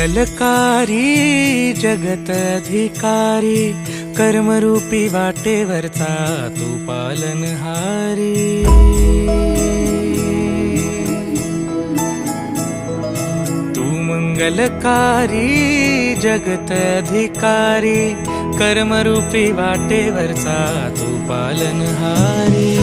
मंगलकारी जगत अधिकारी, कर्मरूपी वाटेवरचा तू पालनहारी। तू मंगलकारी जगत अधिकारी, कर्मरूपी वाटेवरचा तू पालनहारी।